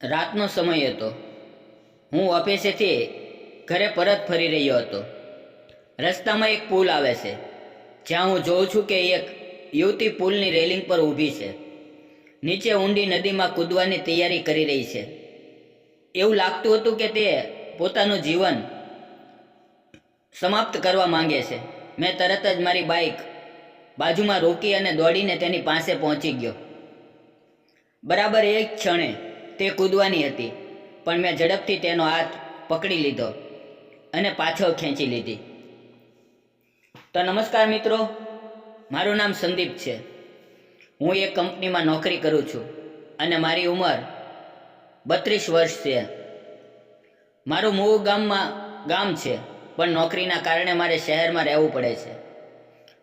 રાતનો સમય હતો. હું ઓફિસેથી ઘરે પરત ફરી રહ્યો હતો. રસ્તામાં એક પુલ આવે છે, જ્યાં હું જોઉં છું કે એક યુવતી પુલની રેલિંગ પર ઊભી છે. નીચે ઊંડી નદીમાં કૂદવાની તૈયારી કરી રહી છે. એવું લાગતું હતું કે તે પોતાનું જીવન સમાપ્ત કરવા માંગે છે. મેં તરત જ મારી બાઇક બાજુમાં રોકી અને દોડીને તેની પાસે પહોંચી ગયો. બરાબર એ જ ક્ષણે તે કૂદવાની હતી, પણ મેં ઝડપથી તેનો હાથ પકડી લીધો અને પાછળ ખેંચી લીધી. તો નમસ્કાર મિત્રો, મારું નામ સંદીપ છે. હું એક કંપનીમાં નોકરી કરું છું અને મારી ઉંમર 32 વર્ષ છે. મારું મૂળ ગામ છે, પણ નોકરીના કારણે મારે શહેરમાં રહેવું પડે છે.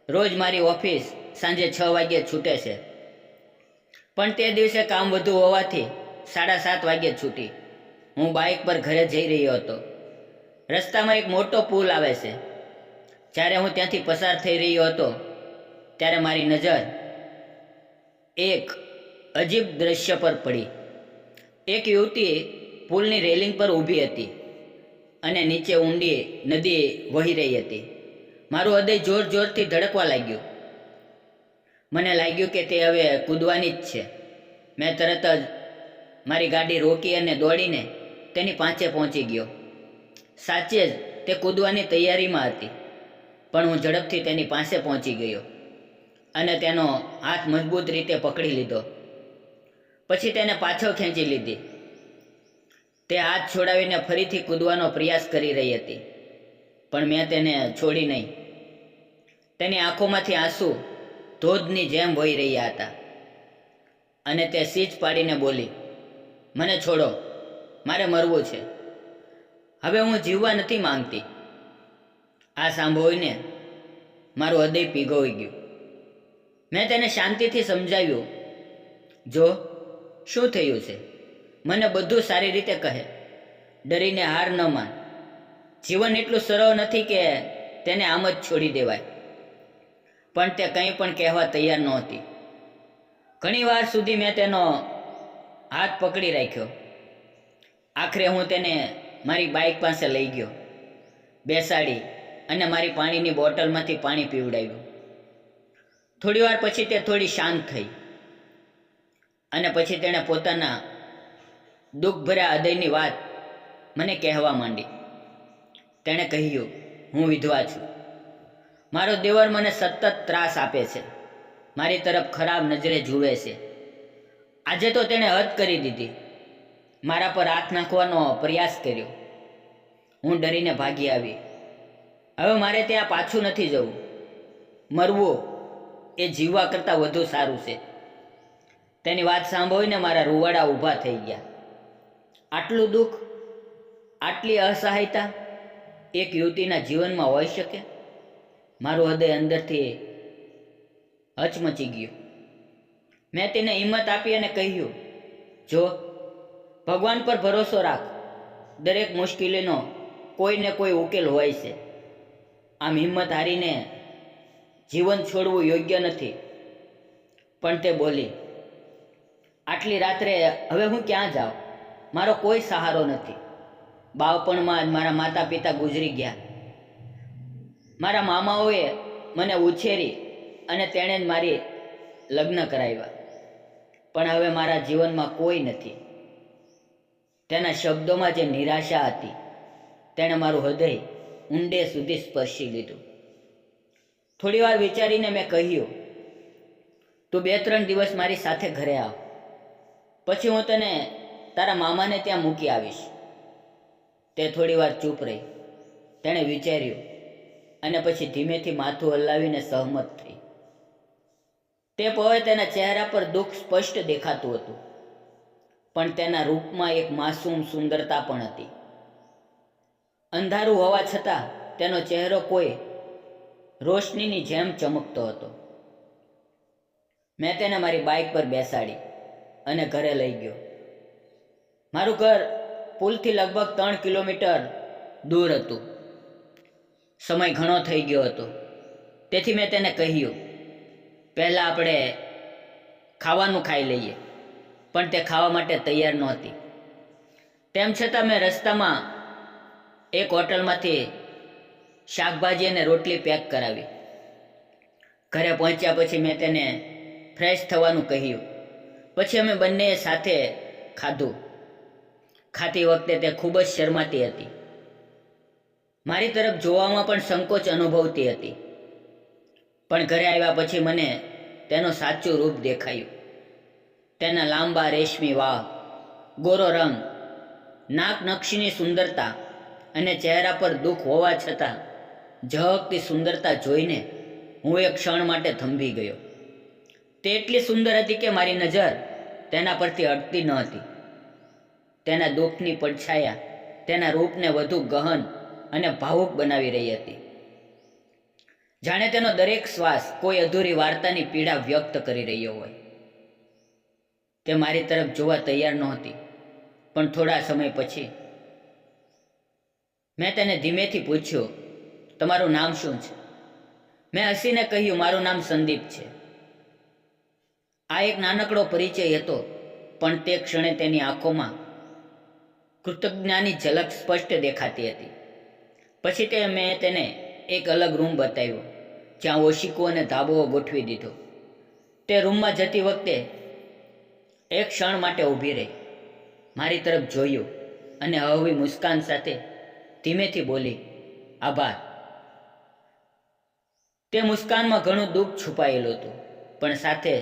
રોજ મારી ઓફિસ સાંજે 6 વાગ્યે છૂટે છે, પણ તે દિવસે કામ વધુ હોવાથી 7:30 વાગ્યે છૂટી. હું બાઇક પર ઘરે જઈ રહ્યો હતો. રસ્તામાં એક મોટો પુલ આવે છે. જ્યારે હું ત્યાંથી પસાર થઈ રહ્યો હતો ત્યારે મારી નજર એક અજીબ દ્રશ્ય પર પડી. એક યુવતી પુલની રેલિંગ પર ઊભી હતી અને નીચે ઊંડી નદી વહી રહી હતી. મારું હૃદય જોર જોરથી ધડકવા લાગ્યું. મને લાગ્યું કે તે હવે કૂદવાની જ છે. મેં તરત જ મારી ગાડી રોકી અને દોડીને તેની પાસે પહોંચી ગયો. સાચે જ તે કૂદવાની તૈયારીમાં હતી, પણ હું ઝડપથી તેની પાસે પહોંચી ગયો અને તેનો હાથ મજબૂત રીતે પકડી લીધો. પછી તેને પાછળ ખેંચી લીધી. તે હાથ છોડાવીને ફરીથી કૂદવાનો પ્રયાસ કરી રહી હતી, પણ મેં તેને છોડી નહીં. તેની આંખોમાંથી આંસુ ધોધની જેમ વહી રહ્યા હતા અને તે સીચ પાડીને બોલી, મને છોડો, મારે મરવું છે. હવે હું જીવવા નથી માંગતી. આ સાંભળીને મારું હૃદય પીગળી ગયું. મેં તેને શાંતિથી સમજાવ્યું, જો શું થયું છે, મને બધું સારી રીતે કહે. ડરીને હાર ન માન. જીવન એટલું સરળ નથી કે તેને આમ જ છોડી દેવાય. પણ તે કંઈ પણ કહેવા તૈયાર નહોતી. ઘણી વાર સુધી મેં તેનો હાથ પકડી રાખ્યો. આખરે હું તેને મારી બાઇક પાસે લઈ ગયો, બેસાડી અને મારી પાણીની બોટલમાંથી પાણી પીવડાવ્યું. થોડી વાર પછી તે થોડી શાંત થઈ અને પછી તેણે પોતાના દુઃખભર્યા હૃદયની વાત મને કહેવા માંડી. તેણે કહ્યું, હું વિધવા છું. મારો દેવર મને સતત ત્રાસ આપે છે, મારી તરફ ખરાબ નજરે જુએ છે. આજે તો તેણે હદ કરી દીધી. મારા પર હાથ નાખવાનો પ્રયાસ કર્યો. હું ડરીને ભાગી આવી. હવે મારે ત્યાં પાછું નથી જવું. મરવું એ જીવવા કરતાં વધુ સારું છે. તેની વાત સાંભળીને મારા રૂવાડા ઊભા થઈ ગયા. આટલું દુઃખ, આટલી અસહાયતા એક યુવતીના જીવનમાં હોઈ શકે? મારું હૃદય અંદરથી હચમચી ગયું. મેં તેને હિંમત આપી અને કહ્યું, જો ભગવાન પર ભરોસો રાખ. દરેક મુશ્કેલીનો કોઈ ને કોઈ ઉકેલ હોય છે. આમ હિંમત હારીને જીવન છોડવું યોગ્ય નથી. પણ તે બોલી, આટલી રાત્રે હવે હું ક્યાં જાઉં? મારો કોઈ સહારો નથી. બાળપણમાં જ મારા માતા પિતા ગુજરી ગયા. મારા મામાઓએ મને ઉછેરી અને તેણે જ મારી લગ્ન કરાવ્યા. પણ હવે મારા જીવનમાં કોઈ નથી. તેના શબ્દોમાં જે નિરાશા હતી, તેણે મારું હૃદય ઊંડે સુધી સ્પર્શી લીધું. થોડી વાર વિચારીને મેં કહ્યું, તું 2-3 દિવસ મારી સાથે ઘરે આવ, પછી હું તને તારા મામાને ત્યાં મૂકી આવીશ. તે થોડી વાર ચૂપ રહી. તેણે વિચાર્યું અને પછી ધીમેથી માથું હલાવીને સહમત થઈ. તે પળે તેના ચહેરા પર દુઃખ સ્પષ્ટ દેખાતું હતું, પણ તેના રૂપમાં એક માસૂમ સુંદરતા પણ હતી. અંધારું હોવા છતાં તેનો ચહેરો કોઈ રોશનીની જેમ ચમકતો હતો. મેં તેને મારી બાઇક પર બેસાડી અને ઘરે લઈ ગયો. મારું ઘર પુલથી લગભગ 3 કિલોમીટર દૂર હતું. સમય ઘણો થઈ ગયો હતો, તેથી મેં તેને કહ્યું, પહેલાં આપણે ખાવાનું ખાઈ લઈએ. પણ તે ખાવા માટે તૈયાર નહોતી. તેમ છતાં મેં રસ્તામાં એક હોટલમાંથી શાકભાજી અને રોટલી પેક કરાવી. ઘરે પહોંચ્યા પછી મેં તેને ફ્રેશ થવાનું કહ્યું. પછી અમે બંનેએ સાથે ખાધું. ખાતી વખતે તે ખૂબ જ શરમાતી હતી. મારી તરફ જોવામાં પણ સંકોચ અનુભવતી હતી. પણ ઘરે આવ્યા પછી મને તેનું સાચું રૂપ દેખાયું. તેના લાંબા રેશમી વાળ, ગોરો રંગ, નાક નક્ષીની સુંદરતા અને ચહેરા પર દુઃખ હોવા છતાં ઝળકતી સુંદરતા જોઈને હું એક ક્ષણ માટે થંભી ગયો. તે એટલી સુંદર હતી કે મારી નજર તેના પરથી હટતી ન હતી. તેના દુઃખની પડછાયા તેના રૂપને વધુ ગહન અને ભાવુક બનાવી રહી હતી. જાણે તેનો દરેક શ્વાસ કોઈ અધૂરી વાર્તાની પીડા વ્યક્ત કરી રહ્યો હોય. તે મારી તરફ જોવા તૈયાર નહોતી, પણ થોડા સમય પછી મેં તેને ધીમેથી પૂછ્યું, તમારું નામ શું છે? મેં હસીને કહ્યું, મારું નામ સંદીપ છે. આ એક નાનકડો પરિચય હતો, પણ તે ક્ષણે તેની આંખોમાં કૃતજ્ઞતાની ઝલક સ્પષ્ટ દેખાતી હતી. પછી મેં તેને એક અલગ રૂમ બતાવ્યો, જ્યાં ઓશિકો અને ધાબો ગોઠવી દીધો. તે રૂમમાં જતી વખતે એક ક્ષણ માટે ઊભી રહી, મારી તરફ જોયું અને હળવી મુસ્કાન સાથે ધીમેથી બોલી, આભાર. તે મુસ્કાનમાં ઘણું દુઃખ છુપાયેલું હતું, પણ સાથે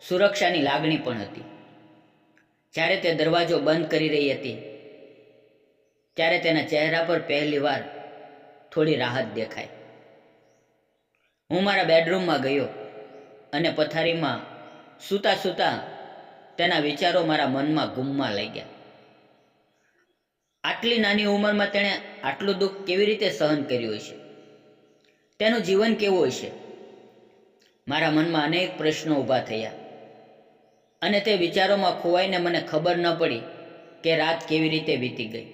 સુરક્ષાની લાગણી પણ હતી. જ્યારે તે દરવાજો બંધ કરી રહી હતી ત્યારે તેના ચહેરા પર પહેલીવાર થોડી રાહત દેખાઈ. હું મારા બેડરૂમમાં ગયો અને પથારીમાં સૂતા સૂતા તેના વિચારો મારા મનમાં ગુમવા લાગ્યા. આટલી નાની ઉંમરમાં તેણે આટલું દુઃખ કેવી રીતે સહન કર્યું હશે? તેનું જીવન કેવું હશે? મારા મનમાં અનેક પ્રશ્નો ઊભા થયા અને તે વિચારોમાં ખોવાઈને મને ખબર ન પડી કે રાત કેવી રીતે વીતી ગઈ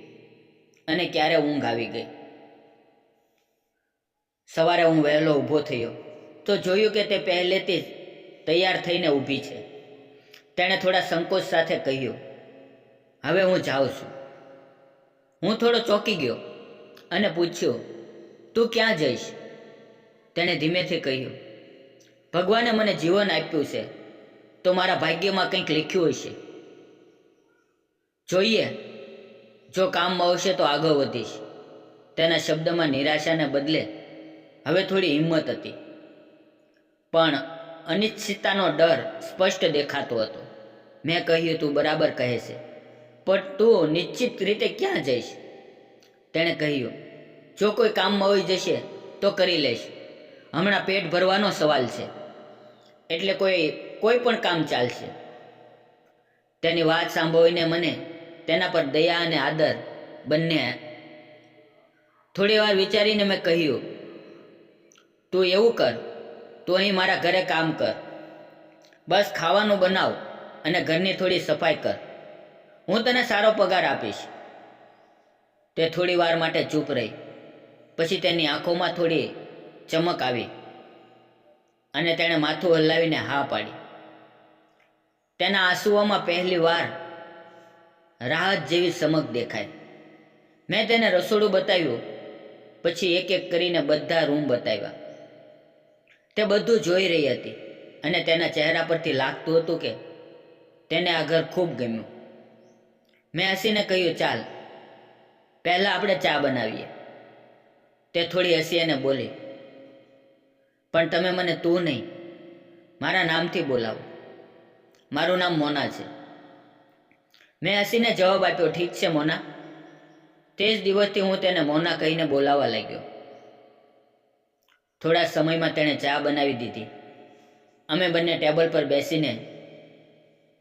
અને ક્યારે ઊંઘ આવી ગઈ. સવારે હું વહેલો ઊભો થયો તો જોયું કે તે પહેલેથી જ તૈયાર થઈને ઊભી છે. તેણે થોડા સંકોચ સાથે કહ્યું, હવે હું જાઉં છું. હું થોડો ચોંકી ગયો અને પૂછ્યું, તું ક્યાં જઈશ? તેણે ધીમેથી કહ્યું, ભગવાને મને જીવન આપ્યું છે તો મારા ભાગ્યમાં કંઈક લખ્યું હશે. જોઈએ, જો કામમાં આવશે તો આગળ વધીશ. તેના શબ્દમાં નિરાશાને બદલે હવે થોડી હિંમત હતી, પણ અનિશ્ચિતતાનો ડર સ્પષ્ટ દેખાતો હતો. મેં કહ્યું, તું બરાબર કહે છે, પણ તું નિશ્ચિત રીતે ક્યાં જઈશ? તેણે કહ્યું, જો કોઈ કામમાં હોઈ જશે તો કરી લઈશ. હમણાં પેટ ભરવાનો સવાલ છે, એટલે કોઈ પણ કામ ચાલશે. તેની વાત સાંભળીને મને તેના પર દયા અને આદર બંને. થોડી વાર વિચારીને મેં કહ્યું, તું એવું કર, તું અહીં મારા ઘરે કામ કર. બસ ખાવાનું બનાવ અને ઘરની થોડી સફાઈ કર. હું તને સારો પગાર આપીશ. તે થોડી વાર માટે ચૂપ રહી. પછી તેની આંખોમાં થોડી ચમક આવી અને તેણે માથું હલાવીને હા પાડી. તેના આંસુઓમાં પહેલી વાર રાહત જેવી ચમક દેખાય. મેં તેને રસોડું બતાવ્યું, પછી એક એક કરીને બધા રૂમ બતાવ્યા. તે બધું જોઈ રહી હતી અને તેના ચહેરા પરથી લાગતું હતું કે તેને આ ઘર ખૂબ ગમ્યું. મેં હસીને કહ્યું, ચાલ પહેલાં આપણે ચા બનાવીએ. તે થોડી હસી અને બોલી, પણ તમે મને તું નહીં, મારા નામથી બોલાવો. મારું નામ મોના છે. મેં હસીને જવાબ આપ્યો, ઠીક છે મોના. તે જ દિવસથી હું તેને મોના કહીને બોલાવવા લાગ્યો. થોડા સમયમાં તેણે ચા બનાવી દીધી. અમે બંને ટેબલ પર બેસીને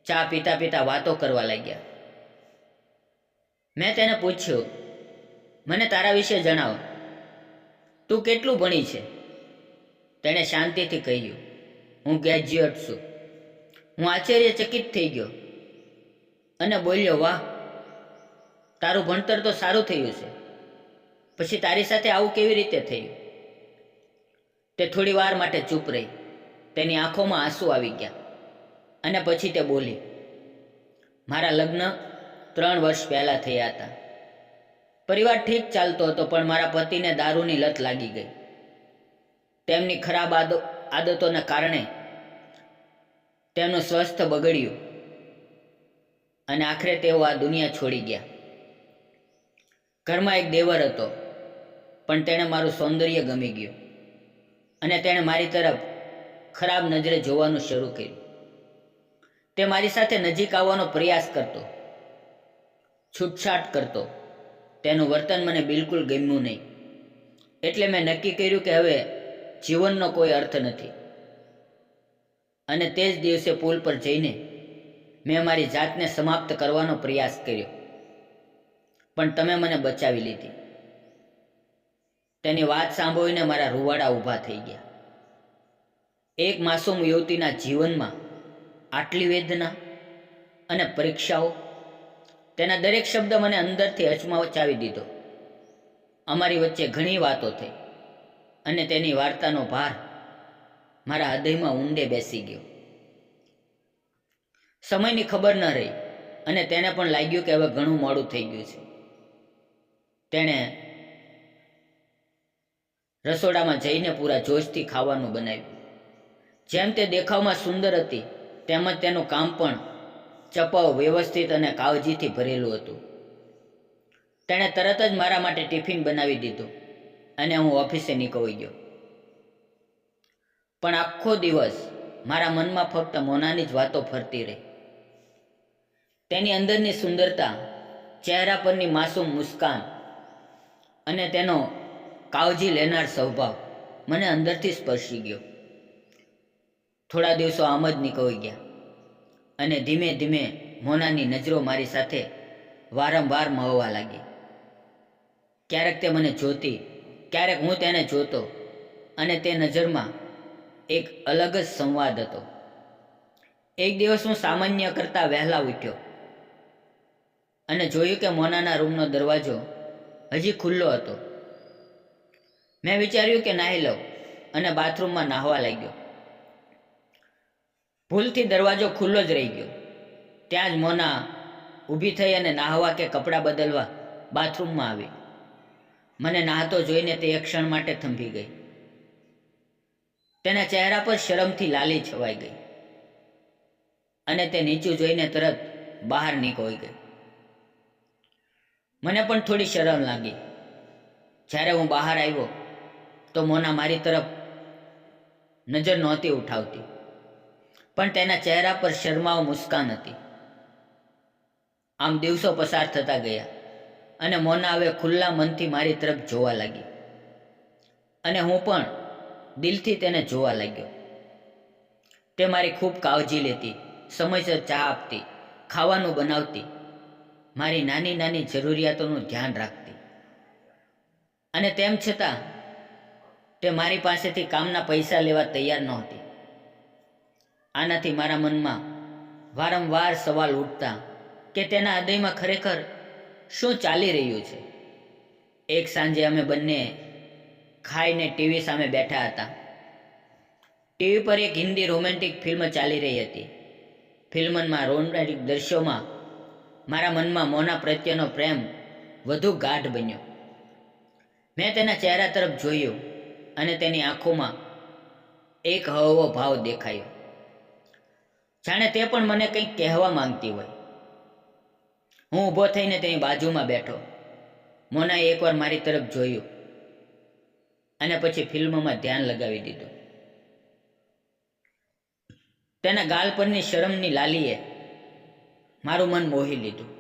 ચા પીતા પીતા વાતો કરવા લાગ્યા. મેં તેને પૂછ્યું, મને તારા વિશે જણાવ, તું કેટલું ભણી છે? તેણે શાંતિથી કહ્યું, હું ગ્રેજ્યુએટ છું. હું આશ્ચર્યચકિત થઈ ગયો અને બોલ્યો, વાહ, તારું ભણતર તો સારું થયું છે. પછી તારી સાથે આવું કેવી રીતે થયું? તે થોડી વાર માટે ચૂપ રહી. તેની આંખોમાં આંસુ આવી ગયા અને પછી તે બોલી, મારા લગ્ન 3 વર્ષ પહેલાં થયા હતા. પરિવાર ઠીક ચાલતો હતો, પણ મારા પતિને દારૂની લત લાગી ગઈ. તેમની ખરાબ આદતોના કારણે તેમનું સ્વાસ્થ્ય બગડ્યું અને આખરે તેઓ આ દુનિયા છોડી ગયા. ઘરમાં એક દેવર હતો, પણ તેણે મારું સૌંદર્ય ગમી ગયું અને તેણે મારી તરફ ખરાબ નજરે જોવાનું શરૂ કર્યું. તે મારી સાથે નજીક આવવાનો પ્રયાસ કરતો, છૂટછાટ કરતો. તેનું વર્તન મને બિલકુલ ગમ્યું નહીં. એટલે મેં નક્કી કર્યું કે હવે જીવનનો કોઈ અર્થ નથી. અને તે જ દિવસે પુલ પર જઈને મેં મારી જાતને સમાપ્ત કરવાનો પ્રયાસ કર્યો, પણ તમે મને બચાવી લીધી. તેની વાત સાંભળીને મારા રૂવાડા ઊભા થઈ ગયા. એક માસૂમ યુવતીના જીવનમાં આટલી વેદના અને પરીક્ષાઓ. તેના દરેક શબ્દ મને અંદરથી હચમચાવી દીધો. અમારી વચ્ચે ઘણી વાતો થઈ અને તેની વાર્તાનો ભાર મારા હૃદયમાં ઊંડે બેસી ગયો. સમયની ખબર ન રહી અને તેને પણ લાગ્યું કે હવે ઘણું મોડું થઈ ગયું છે. તેણે રસોડામાં જઈને પૂરા જોશથી ખાવાનું બનાવ્યું. જેમ તે દેખાવમાં સુંદર હતી, તેમજ તેનું કામ પણ ચપાવ, વ્યવસ્થિત અને કાળજીથી ભરેલું હતું. તેણે તરત જ મારા માટે ટિફિન બનાવી દીધું અને હું ઓફિસે નીકળી ગયો. પણ આખો દિવસ મારા મનમાં ફક્ત મોનાની જ વાતો ફરતી રહી. તેની અંદરની સુંદરતા, ચહેરા પરની માસૂમ મુસ્કાન અને તેનો કાળજી લેનાર સ્વભાવ મને અંદરથી સ્પર્શી ગયો. થોડા દિવસો આમ જ નીકળી ગયા અને ધીમે ધીમે મોનાની નજરો મારી સાથે વારંવાર મળવા લાગી. ક્યારેક તે મને જોતી, ક્યારેક હું તેને જોતો, અને તે નજરમાં એક અલગ જ સંવાદ હતો. એક દિવસ હું સામાન્ય કરતાં વહેલા ઉઠ્યો અને જોયું કે મોનાના રૂમનો દરવાજો હજી ખુલ્લો હતો. મેં વિચાર્યું કે નાહી લઉં અને બાથરૂમમાં નાહવા લાગ્યો. ભૂલથી દરવાજો ખુલ્લો જ રહી ગયો. ત્યાં જ મોના ઊભી થઈ અને નાહવા કે કપડાં બદલવા બાથરૂમમાં આવી. મને નાહતો જોઈને તે એક ક્ષણ માટે થંભી ગઈ. તેના ચહેરા પર શરમથી લાલી છવાઈ ગઈ અને તે નીચું જોઈને તરત બહાર નીકળી ગઈ. મને પણ થોડી શરમ લાગી. જ્યારે હું બહાર આવ્યો તો મોના મારી તરફ નજર નહોતી ઉઠાવતી, પણ તેના ચહેરા પર શરમાવ મુસ્કાન હતી. આમ દિવસો પસાર થતા ગયા અને મોના હવે ખુલ્લા મનથી મારી તરફ જોવા લાગી અને હું પણ દિલથી તેને જોવા લાગ્યો. તે મારી ખૂબ કાળજી લેતી, સમયસર ચા આપતી, ખાવાનું બનાવતી, મારી નાની નાની જરૂરિયાતોનું ધ્યાન રાખતી. અને તેમ છતાં તે મારી પાસેથી કામના પૈસા લેવા તૈયાર નહોતી. આનાથી મારા મનમાં વારંવાર સવાલ ઉઠતા કે તેના હૃદયમાં ખરેખર શું ચાલી રહ્યું છે. એક સાંજે અમે બંને ખાઈને ટીવી સામે બેઠા હતા. ટીવી પર એક હિન્દી રોમેન્ટિક ફિલ્મ ચાલી રહી હતી. ફિલ્મમાં રોમેન્ટિક દ્રશ્યોમાં મારા મનમાં મોના પ્રત્યેનો પ્રેમ વધુ ગાઢ બન્યો. મેં તેના ચહેરા તરફ જોયું અને તેની આંખોમાં એક હળવો ભાવ દેખાયો, જાણે તે પણ મને કંઈક કહેવા માંગતી હોય. હું ઊભો થઈને તેની બાજુમાં બેઠો. મોનાએ એકવાર મારી તરફ જોયું અને પછી ફિલ્મમાં ધ્યાન લગાવી દીધું. તેના ગાલ પરની શરમની લાલીએ મારું મન મોહી લીધું.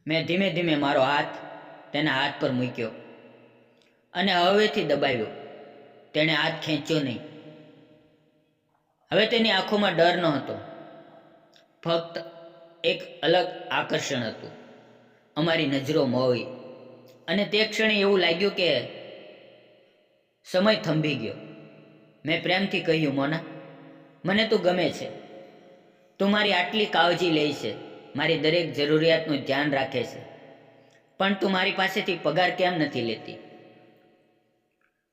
મેં ધીમે ધીમે મારો હાથ તેના હાથ પર મૂક્યો અને હવેથી દબાવ્યો. તેણે હાથ ખેંચ્યો નહીં. હવે તેની આંખોમાં ડર ન હતો, ફક્ત એક અલગ આકર્ષણ હતું. અમારી નજરો મોવી અને તે ક્ષણે એવું લાગ્યું કે સમય થંભી ગયો. મેં પ્રેમથી કહ્યું, મોના, મને તું ગમે છે. તું મારી આટલી કાળજી લે છે, મારી દરેક જરૂરિયાતનું ધ્યાન રાખે છે, પણ તું મારી પાસેથી પગાર કેમ નથી લેતી?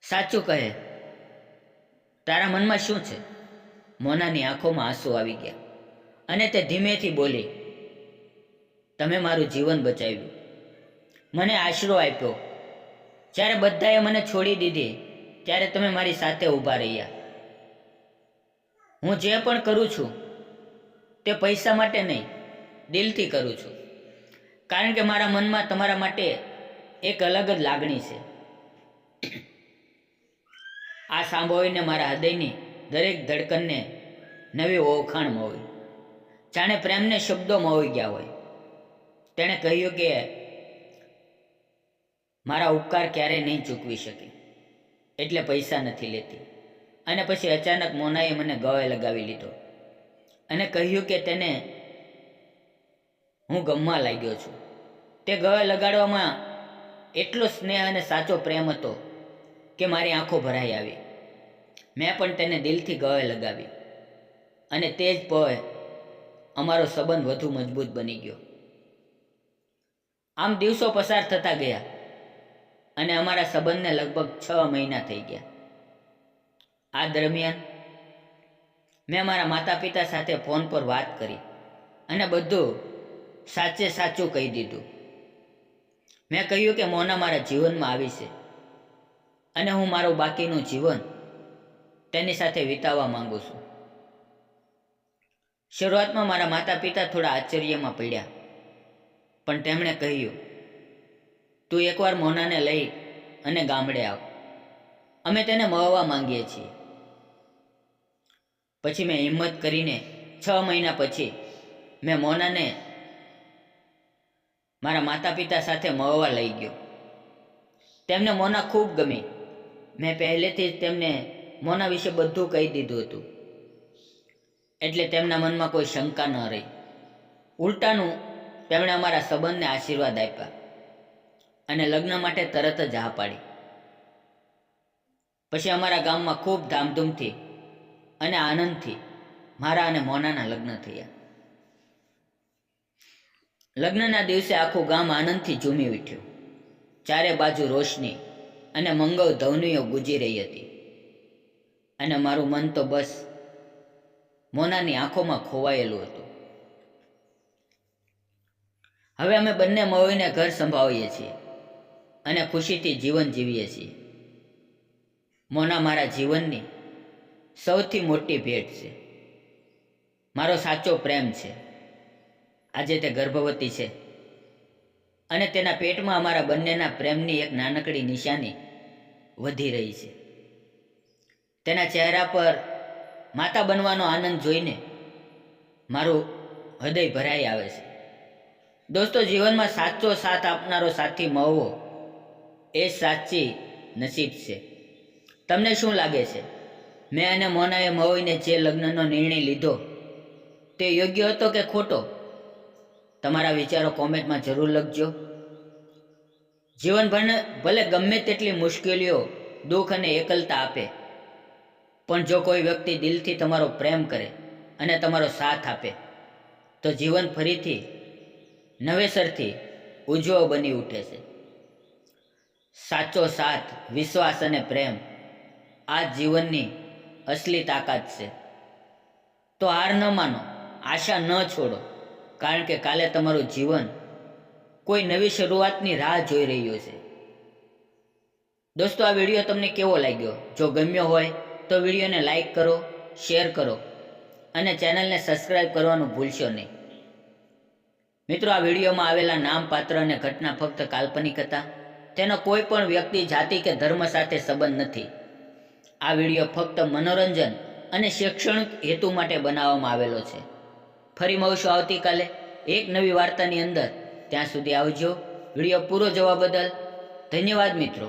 સાચું કહે, તારા મનમાં શું છે? મોનાની આંખોમાં આંસુ આવી ગયા અને તે ધીમેથી બોલી, તમે મારું જીવન બચાવ્યું, મને આશરો આપ્યો. જ્યારે બધાએ મને છોડી દીધી ત્યારે તમે મારી સાથે ઊભા રહ્યા. હું જે પણ કરું છું તે પૈસા માટે નહીં, દિલથી કરું છું, કારણ કે મારા મનમાં તમારા માટે એક અલગ જ લાગણી છે. આ સાંભળીને મારા હૃદયની દરેક ધડકનને નવી ઓળખાણ મળી, જાણે પ્રેમને શબ્દો મળી ગયા હોય. તેણે કહ્યું કે મારા ઉપકાર ક્યારેય નહીં ચૂકવી શકે, એટલે પૈસા નથી લેતી. અને પછી અચાનક મોનાએ મને ગળે લગાવી લીધો અને કહ્યું કે તેને હું ગમવા લાગ્યો છું. તે ગળે લગાડવામાં એટલો સ્નેહ અને સાચો પ્રેમ હતો કે મારી આંખો ભરાઈ આવી. મેં પણ તેને દિલથી ગળે લગાવી અને તે જ પળે અમારો સંબંધ વધુ મજબૂત બની ગયો. આમ દિવસો પસાર થતા ગયા અને અમારા સંબંધને લગભગ 6 મહિના થઈ ગયા. આ દરમિયાન મેં મારા માતા પિતા સાથે ફોન પર વાત કરી અને બધું સાચે સાચું કહી દીધું. મેં કહ્યું કે મોના મારા જીવનમાં આવી છે અને હું મારું બાકીનું જીવન તેની સાથે વિતાવવા માંગુ છું. શરૂઆતમાં મારા માતા પિતા થોડા આશ્ચર્યમાં પડ્યા, પણ તેમણે કહ્યું, તું એકવાર મોનાને લઈ અને ગામડે આવ, અમે તેને મળવા માંગીએ છીએ. પછી મેં હિંમત કરીને 6 મહિના પછી મેં મોનાને મારા માતા પિતા સાથે મળવા લઈ ગયો. તેમને મોના ખૂબ ગમી. મેં પહેલેથી જ તેમને મોના વિશે બધું કહી દીધું હતું, એટલે તેમના મનમાં કોઈ શંકા ન રહી. ઉલટાનું તેમણે અમારા સંબંધને આશીર્વાદ આપ્યા અને લગ્ન માટે તરત જ હા પાડી. પછી અમારા ગામમાં ખૂબ ધામધૂમથી અને આનંદથી મારા અને મોનાના લગ્ન થયા. લગ્નના દિવસે આખું ગામ આનંદથી ઝૂમી ઉઠ્યું. ચારે બાજુ રોશની અને મંગળ ધ્વનિઓ ગુંજી રહી હતી અને મારું મન તો બસ મોનાની આંખોમાં ખોવાયેલું હતું. હવે અમે બંને મળીને ઘર સંભાળીએ છીએ અને ખુશીથી જીવન જીવીએ છીએ. મોના મારા જીવનની સૌથી મોટી ભેટ છે, મારો સાચો પ્રેમ છે. આજે તે ગર્ભવતી છે અને તેના પેટમાં અમારા બંનેના પ્રેમની એક નાનકડી નિશાની વધી રહી છે. તેના ચહેરા પર માતા બનવાનો આનંદ જોઈને મારું હૃદય ભરાઈ આવે છે. દોસ્તો, જીવનમાં સાચો સાથ આપનારો સાથી મળવો એ સાચી નસીબ છે. તમને શું લાગે છે, મેં અને મોનાએ મળીને જે લગ્નનો નિર્ણય લીધો તે યોગ્ય હતો કે ખોટો? તમારા વિચારો કોમેન્ટમાં જરૂર લખજો. જીવન ભલે ગમે તેટલી મુશ્કેલીઓ, દુઃખ અને એકલતા આપે, પણ જો કોઈ વ્યક્તિ દિલથી તમારો પ્રેમ કરે અને તમારો સાથ આપે તો જીવન ફરીથી નવેસરથી ઉજ્જવળ બની ઉઠે છે. સાચો સાથ, વિશ્વાસ અને પ્રેમ આ જીવનની અસલી તાકાત છે. તો હાર ન માનો, આશા ન છોડો, કારણ કે કાલે તમારું જીવન કોઈ નવી શરૂઆતની રાહ જોઈ રહ્યું છે. દોસ્તો, આ વિડીયો તમને કેવો લાગ્યો? જો ગમ્યો હોય તો વિડીયોને લાઈક કરો, શેર કરો અને ચેનલને સબસ્ક્રાઈબ કરવાનું ભૂલશો નહીં. મિત્રો, આ વિડીયોમાં આવેલા નામ, પાત્ર અને ઘટના ફક્ત કાલ્પનિક હતા. તેનો કોઈ પણ વ્યક્તિ, જાતિ કે ધર્મ સાથે સંબંધ નથી. આ વિડીયો ફક્ત મનોરંજન અને શૈક્ષણિક હેતુ માટે બનાવવામાં આવેલો છે. ફરી મળશું આવતીકાલે એક નવી વાર્તાની અંદર. ત્યાં સુધી આવજો. વિડીયો પૂરો જોવા બદલ ધન્યવાદ મિત્રો.